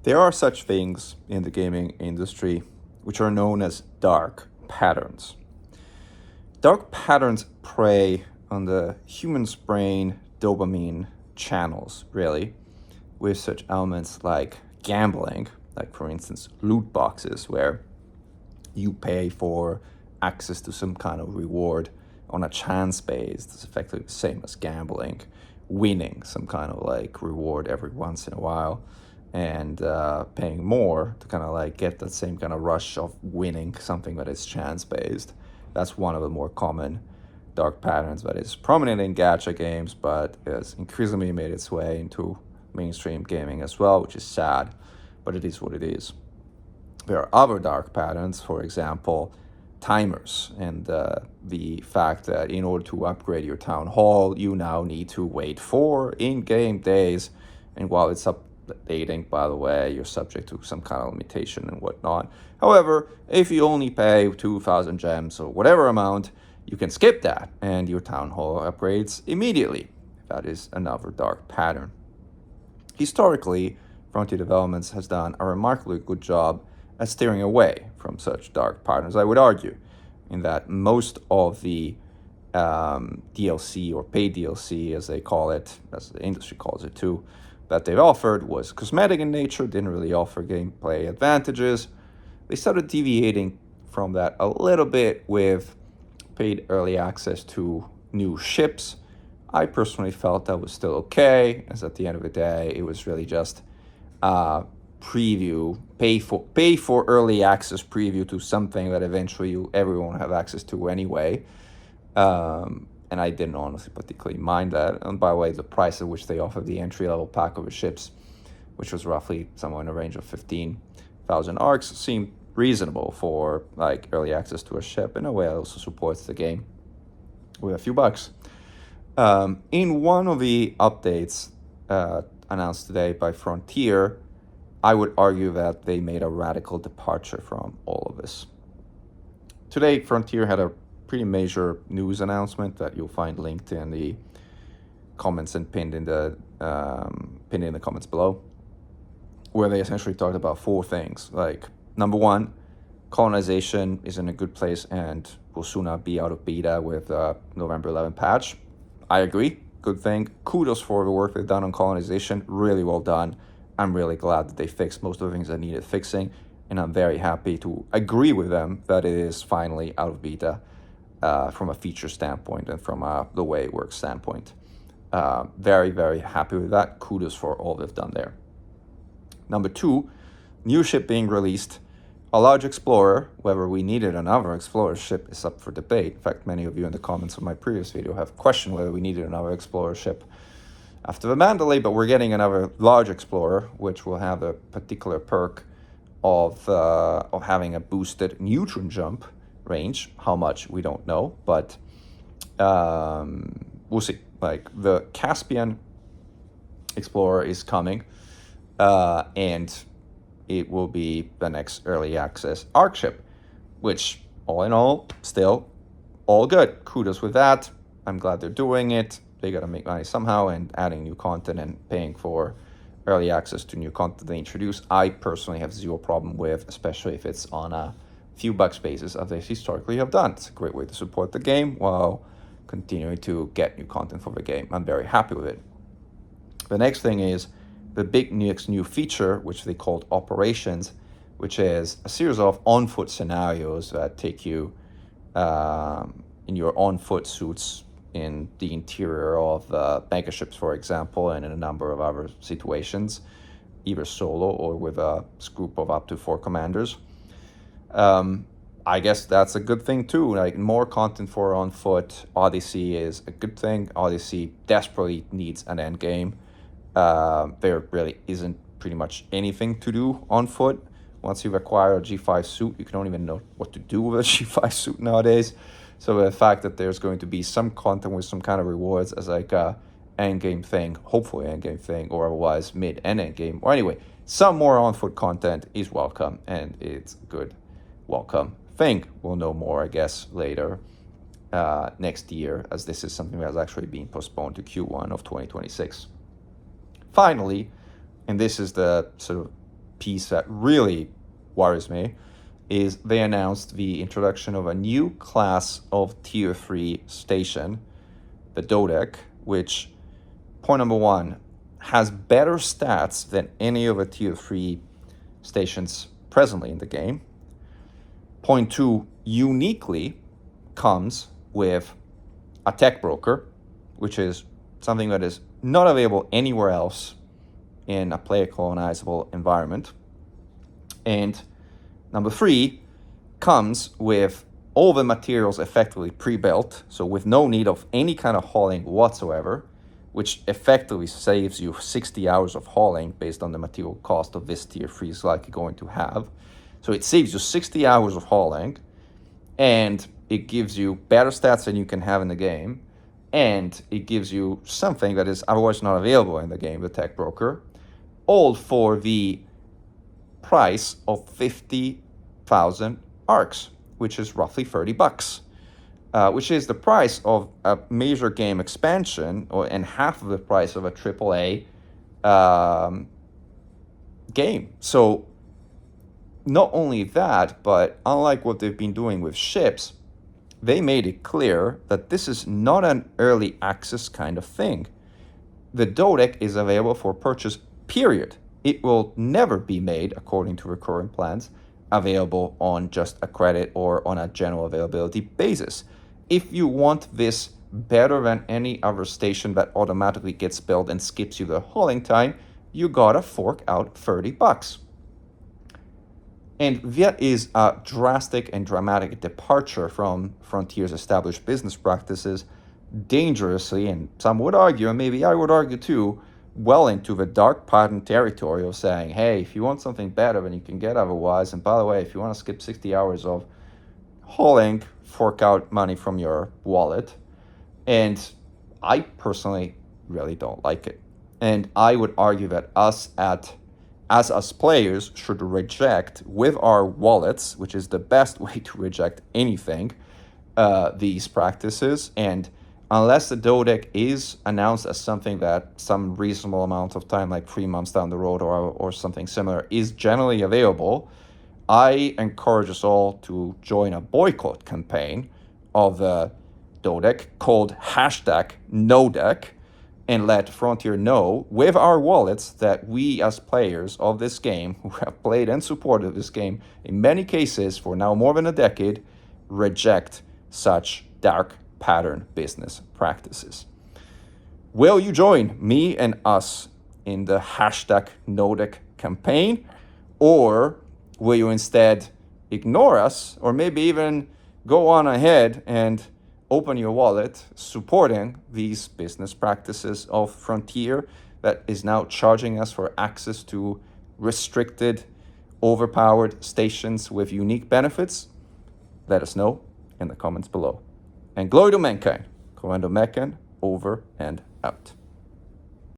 There are such things in the gaming industry which are known as dark patterns. Dark patterns prey on the human's brain dopamine channels, really, with such elements like gambling, like for instance, loot boxes, where you pay for access to some kind of reward on a chance base. It's effectively the same as gambling, winning some kind of like reward every once in a while, and paying more to kind of like get that same kind of rush of winning something that is chance based. That's one of the more common dark patterns that is prominent in gacha games, but has increasingly made its way into mainstream gaming as well, which is sad, but it is what it is. There are other dark patterns, for example, timers, and the fact that in order to upgrade your town hall, you now need to wait 4 in-game days, and while it's updating, by the way, you're subject to some kind of limitation and whatnot. However, if you only pay 2,000 gems or whatever amount, you can skip that, and your town hall upgrades immediately. That is another dark pattern. Historically, Frontier Developments has done a remarkably good job at steering away from such dark patterns, I would argue, in that most of the DLC or paid DLC, as they call it, as the industry calls it too, that they've offered was cosmetic in nature, didn't really offer gameplay advantages. They started deviating from that a little bit with paid early access to new ships. I personally felt that was still okay, as at the end of the day, it was really just preview, pay for early access preview to something that eventually everyone will have access to anyway. And I didn't honestly particularly mind that. And by the way, the price at which they offered the entry-level pack of the ships, which was roughly somewhere in the range of 15,000 arcs, seemed reasonable for like early access to a ship. In a way, it also supports the game with a few bucks. In one of the updates announced today by Frontier, I would argue that they made a radical departure from all of this. Today, Frontier had a pretty major news announcement that you'll find linked in the comments and pinned in the comments below, where they essentially talked about 4 things. Like, number 1, colonization is in a good place and will soon be out of beta with November 11 patch. I agree. Good thing. Kudos for the work they've done on colonization. Really well done. I'm really glad that they fixed most of the things that needed fixing, and I'm very happy to agree with them that it is finally out of beta from a feature standpoint and from the way it works standpoint. Very, very happy with that. Kudos for all they've done there. Number 2, new ship being released. A large explorer, whether we needed another explorer ship is up for debate. In fact, many of you in the comments of my previous video have questioned whether we needed another explorer ship after the Mandalay, but we're getting another large explorer, which will have a particular perk of having a boosted neutron jump range. How much, we don't know, but we'll see. Like, the Caspian explorer is coming, and it will be the next early access ARC ship, which all in all, still all good. Kudos with that. I'm glad they're doing it. They got to make money somehow, and adding new content and paying for early access to new content they introduce, I personally have zero problem with, especially if it's on a few bucks basis, as they historically have done. It's a great way to support the game while continuing to get new content for the game. I'm very happy with it. The next thing is the big next new feature, which they called Operations, which is a series of on-foot scenarios that take you in your on-foot suits in the interior of mega ships, for example, and in a number of other situations, either solo or with a group of up to 4 commanders. I guess that's a good thing too. Like, more content for on foot. Odyssey is a good thing. Odyssey desperately needs an end game. There really isn't pretty much anything to do on foot. Once you've acquired a G5 suit, you don't even know what to do with a G5 suit nowadays. So the fact that there's going to be some content with some kind of rewards as like a end game thing, hopefully end game thing, or otherwise mid and end game, or anyway, some more on foot content is welcome, and it's a good welcome thing. We'll know more, I guess, later next year, as this is something that has actually been postponed to Q1 of 2026. Finally, and this is the sort of piece that really worries me is they announced the introduction of a new class of tier 3 station, the Dodec, which, point number one, has better stats than any of the tier 3 stations presently in the game. Point two, uniquely comes with a tech broker, which is something that is not available anywhere else in a player colonizable environment. And number three, comes with all the materials effectively pre-built, so with no need of any kind of hauling whatsoever, which effectively saves you 60 hours of hauling based on the material cost of this tier 3 is likely going to have. So it saves you 60 hours of hauling, and it gives you better stats than you can have in the game, and it gives you something that is otherwise not available in the game, the tech broker, all for the price of 50,000 arcs, which is roughly $30, which is the price of a major game expansion, and half of the price of a AAA game. So not only that, but unlike what they've been doing with ships, they made it clear that this is not an early access kind of thing. The Dodec is available for purchase, period. It will never be made, according to recurring plans, available on just a credit or on a general availability basis. If you want this better than any other station that automatically gets built and skips you the hauling time, you gotta fork out $30. And that is a drastic and dramatic departure from Frontier's established business practices, dangerously, and some would argue, and maybe I would argue too, well into the dark pattern territory of saying, hey, if you want something better than you can get otherwise, and by the way, if you want to skip 60 hours of hauling, fork out money from your wallet. And I personally really don't like it. And I would argue that us players should reject with our wallets, which is the best way to reject anything, these practices. And unless the Dodec is announced as something that some reasonable amount of time, like 3 months down the road or something similar, is generally available, I encourage us all to join a boycott campaign of the Dodec called #NoDec, and let Frontier know with our wallets that we as players of this game, who have played and supported this game in many cases for now more than a decade, reject such dark pattern business practices. Will you join me and us in the #NoDec campaign, or will you instead ignore us, or maybe even go on ahead and open your wallet supporting these business practices of Frontier that is now charging us for access to restricted, overpowered stations with unique benefits? Let us know in the comments below. And glory to mankind. Commando Meccan, over and out.